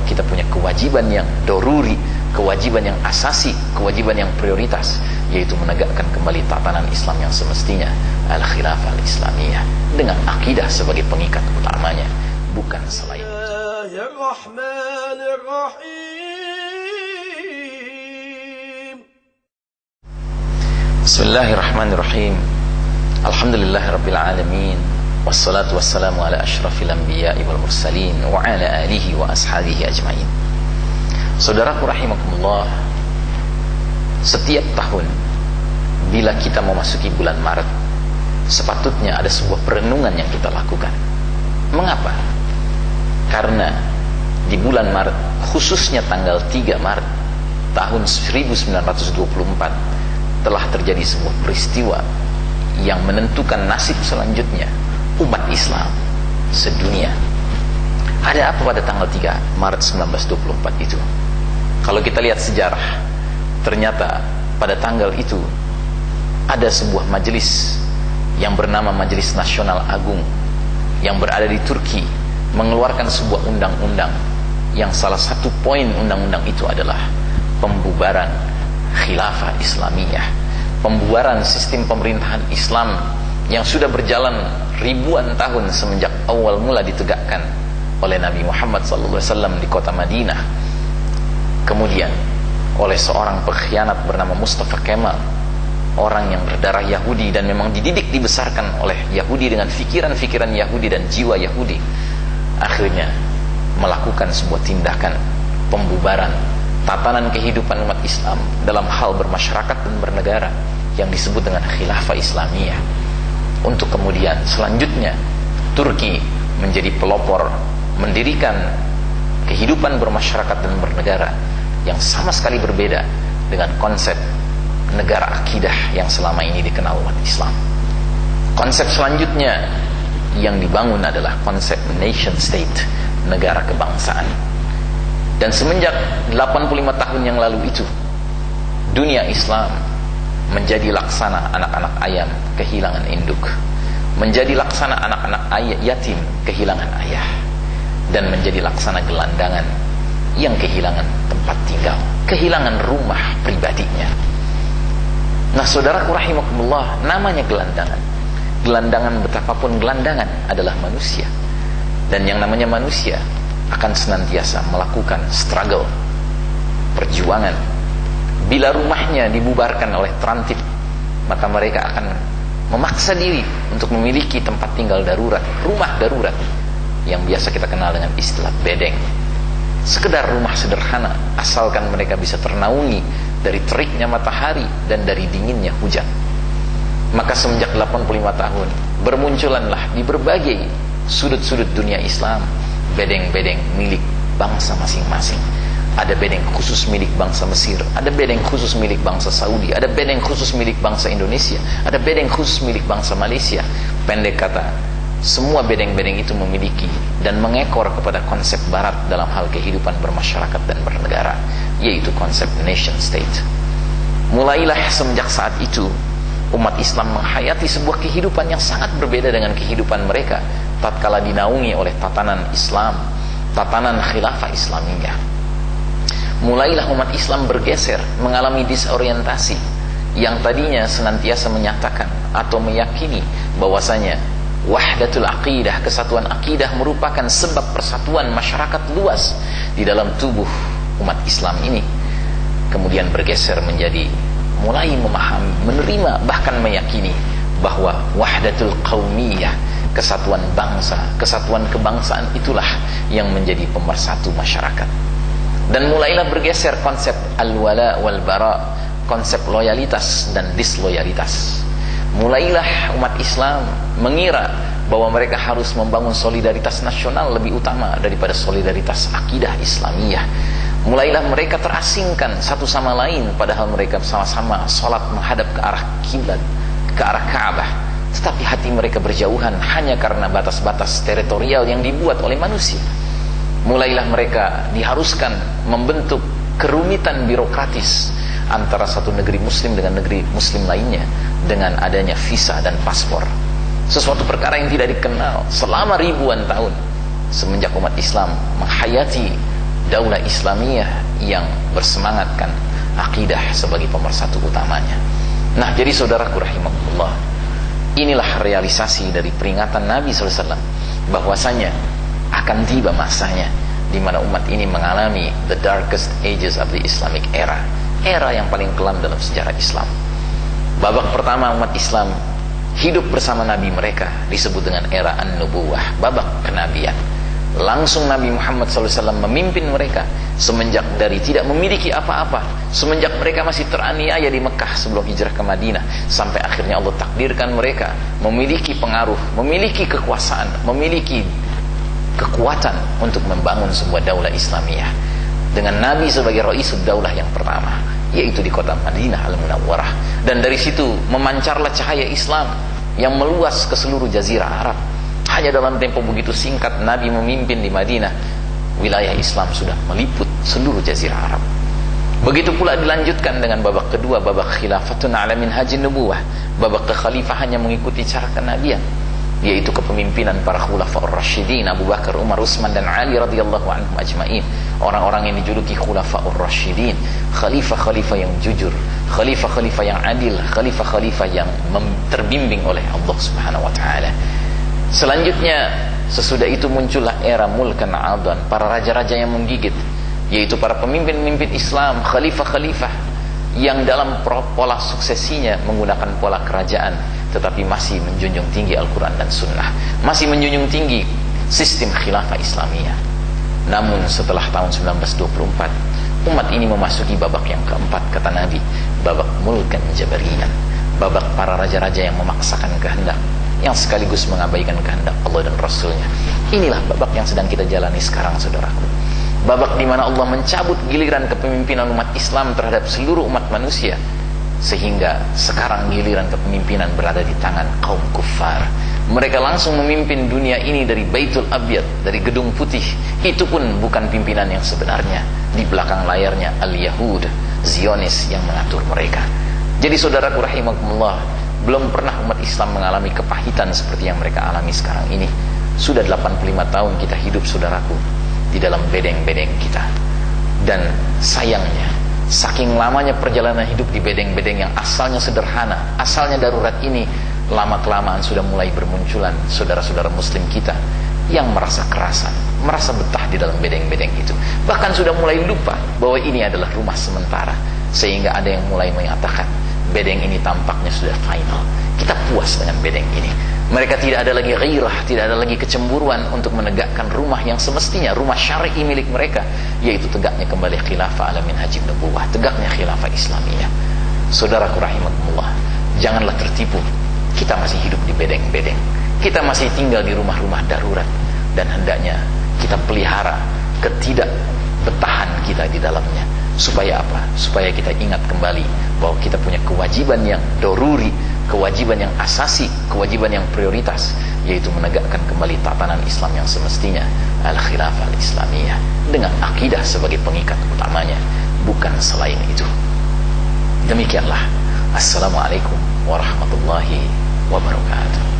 kita punya kewajiban yang doruri, kewajiban yang asasi, kewajiban yang prioritas, yaitu menegakkan kembali tatanan Islam yang semestinya, al-khilafah al-islamiyah, dengan akidah sebagai pengikat utamanya, bukan selain itu. Bismillahirrahmanirrahim. Alhamdulillahirabbil alamin. Wassalatu wassalamu ala asyrafil anbiya'i wal mursalin wa ala alihi wa ashabihi ajmain. Saudaraku rahimakumullah, setiap tahun bila kita memasuki bulan Maret, sepatutnya ada sebuah perenungan yang kita lakukan. Mengapa? Karena di bulan Maret, khususnya tanggal 3 Maret tahun 1924, telah terjadi sebuah peristiwa yang menentukan nasib selanjutnya umat Islam sedunia. Ada apa pada tanggal 3 Maret 1924 itu? Kalau kita lihat sejarah, ternyata pada tanggal itu ada sebuah majelis yang bernama Majelis Nasional Agung yang berada di Turki mengeluarkan sebuah undang-undang yang salah satu poin undang-undang itu adalah pembubaran khilafah Islamiyah, pembubaran sistem pemerintahan Islam yang sudah berjalan ribuan tahun semenjak awal mula ditegakkan oleh Nabi Muhammad SAW di kota Madinah, kemudian oleh seorang pengkhianat bernama Mustafa Kemal, orang yang berdarah Yahudi dan memang dididik dibesarkan oleh Yahudi dengan fikiran-fikiran Yahudi dan jiwa Yahudi, akhirnya melakukan sebuah tindakan pembubaran tatanan kehidupan umat Islam dalam hal bermasyarakat dan bernegara yang disebut dengan khilafah Islamiyah, untuk kemudian selanjutnya Turki menjadi pelopor mendirikan kehidupan bermasyarakat dan bernegara yang sama sekali berbeda dengan konsep negara akidah yang selama ini dikenal umat Islam. Konsep selanjutnya yang dibangun adalah konsep nation state, negara kebangsaan. Dan semenjak 85 tahun yang lalu itu, dunia Islam menjadi laksana anak-anak ayam kehilangan induk, menjadi laksana anak-anak yatim kehilangan ayah, dan menjadi laksana gelandangan yang kehilangan tempat tinggal, kehilangan rumah pribadinya. Nah, saudaraku rahimakumullah, namanya gelandangan. Gelandangan, betapapun gelandangan, adalah manusia. Dan yang namanya manusia akan senantiasa melakukan struggle, perjuangan. Bila rumahnya dibubarkan oleh terantip, maka mereka akan memaksa diri untuk memiliki tempat tinggal darurat, rumah darurat, yang biasa kita kenal dengan istilah bedeng. Sekedar rumah sederhana, asalkan mereka bisa ternaungi dari teriknya matahari dan dari dinginnya hujan. Maka semenjak 85 tahun, bermunculanlah di berbagai sudut-sudut dunia Islam bedeng-bedeng milik bangsa masing-masing. Ada bedeng khusus milik bangsa Mesir, ada bedeng khusus milik bangsa Saudi, ada bedeng khusus milik bangsa Indonesia, ada bedeng khusus milik bangsa Malaysia. Pendek kata, semua bedeng-bedeng itu memiliki dan mengekor kepada konsep barat dalam hal kehidupan bermasyarakat dan bernegara, yaitu konsep nation state. Mulailah semenjak saat itu umat Islam menghayati sebuah kehidupan yang sangat berbeda dengan kehidupan mereka tatkala dinaungi oleh tatanan Islam, tatanan khilafah Islamiyah. Mulailah umat Islam bergeser, mengalami disorientasi, yang tadinya senantiasa menyatakan atau meyakini bahwasanya wahdatul aqidah, kesatuan akidah merupakan sebab persatuan masyarakat luas di dalam tubuh umat Islam ini, kemudian bergeser menjadi mulai memahami, menerima, bahkan meyakini bahwa wahdatul qaumiyah, kesatuan bangsa, kesatuan kebangsaan itulah yang menjadi pemersatu masyarakat. Dan mulailah bergeser konsep al-wala wal bara, konsep loyalitas dan disloyalitas. Mulailah umat Islam mengira bahwa mereka harus membangun solidaritas nasional lebih utama daripada solidaritas akidah Islamiyah. Mulailah mereka terasingkan satu sama lain, padahal mereka sama-sama sholat menghadap ke arah kiblat, ke arah Ka'bah, tetapi hati mereka berjauhan hanya karena batas-batas teritorial yang dibuat oleh manusia. Mulailah mereka diharuskan membentuk kerumitan birokratis antara satu negeri muslim dengan negeri muslim lainnya dengan adanya visa dan paspor, sesuatu perkara yang tidak dikenal selama ribuan tahun semenjak umat Islam menghayati daulah Islamiyah yang bersemangatkan akidah sebagai pemersatu utamanya. Nah, jadi saudaraku rahimakumullah, inilah realisasi dari peringatan Nabi SAW bahwasanya akan tiba masanya di mana umat ini mengalami the darkest ages of the Islamic era, era yang paling kelam dalam sejarah Islam. Babak pertama umat Islam hidup bersama Nabi mereka disebut dengan era An-Nubuwah, babak kenabian. Langsung Nabi Muhammad SAW memimpin mereka semenjak dari tidak memiliki apa-apa, semenjak mereka masih teraniaya di Mekah sebelum hijrah ke Madinah, sampai akhirnya Allah takdirkan mereka memiliki pengaruh, memiliki kekuasaan, memiliki kekuatan untuk membangun sebuah daulah Islamiyah dengan Nabi sebagai Raisud daulah yang pertama, yaitu di kota Madinah Al-Munawwarah. Dan dari situ memancarlah cahaya Islam yang meluas ke seluruh jazirah Arab. Hanya dalam tempo begitu singkat Nabi memimpin di Madinah, wilayah Islam sudah meliput seluruh jazirah Arab. Begitu pula dilanjutkan dengan babak kedua, babak khilafatun ala minhajin nubuwah, babak kekhalifahan yang mengikuti cara kenabian, yaitu kepemimpinan para khulafaur rasyidin, Abu Bakar, Umar, Utsman dan Ali radhiyallahu anhum ajmain. Orang-orang yang dijuluki khulafaur rasyidin, khalifah-khalifah yang jujur, khalifah-khalifah yang adil, khalifah-khalifah yang terbimbing oleh Allah Subhanahu wa taala. Selanjutnya sesudah itu muncullah era mulkan adan, para raja-raja yang menggigit, yaitu para pemimpin-pemimpin Islam, khalifah-khalifah yang dalam pola suksesinya menggunakan pola kerajaan, tetapi masih menjunjung tinggi Al-Quran dan Sunnah, masih menjunjung tinggi sistem khilafah Islamiyah. Namun setelah tahun 1924, umat ini memasuki babak yang keempat, kata Nabi, babak mulkan jabariyan, babak para raja-raja yang memaksakan kehendak, yang sekaligus mengabaikan kehendak Allah dan Rasulnya. Inilah babak yang sedang kita jalani sekarang, saudaraku. Babak di mana Allah mencabut giliran kepemimpinan umat Islam terhadap seluruh umat manusia, sehingga sekarang giliran kepemimpinan berada di tangan kaum kufar. Mereka langsung memimpin dunia ini dari Baitul Abyad, dari Gedung Putih. Itu pun bukan pimpinan yang sebenarnya. Di belakang layarnya Al-Yahud, Zionis yang mengatur mereka. Jadi saudaraku rahimakumullah, belum pernah umat Islam mengalami kepahitan seperti yang mereka alami sekarang ini. Sudah 85 tahun kita hidup, saudaraku, di dalam bedeng-bedeng kita. Dan sayangnya, saking lamanya perjalanan hidup di bedeng-bedeng yang asalnya sederhana, asalnya darurat ini, lama-kelamaan sudah mulai bermunculan saudara-saudara muslim kita yang merasa kerasan, merasa betah di dalam bedeng-bedeng itu. Bahkan sudah mulai lupa bahwa ini adalah rumah sementara. Sehingga ada yang mulai mengatakan, bedeng ini tampaknya sudah final, kita puas dengan bedeng ini. Mereka tidak ada lagi ghairah, tidak ada lagi kecemburuan untuk menegakkan rumah yang semestinya rumah syar'i milik mereka, yaitu tegaknya kembali khilafah ala minhajin nubuwah, tegaknya khilafah Islamiyah. Saudaraku rahimakumullah, janganlah tertipu. Kita masih hidup di bedeng-bedeng, kita masih tinggal di rumah-rumah darurat, dan hendaknya kita pelihara ketidakbetahan kita di dalamnya. Supaya apa? Supaya kita ingat kembali bahwa kita punya kewajiban yang doruri, kewajiban yang asasi, kewajiban yang prioritas, yaitu menegakkan kembali tatanan Islam yang semestinya, al-khilafah al-islamiyah, dengan akidah sebagai pengikat utamanya, bukan selain itu. Demikianlah. Assalamualaikum warahmatullahi wabarakatuh.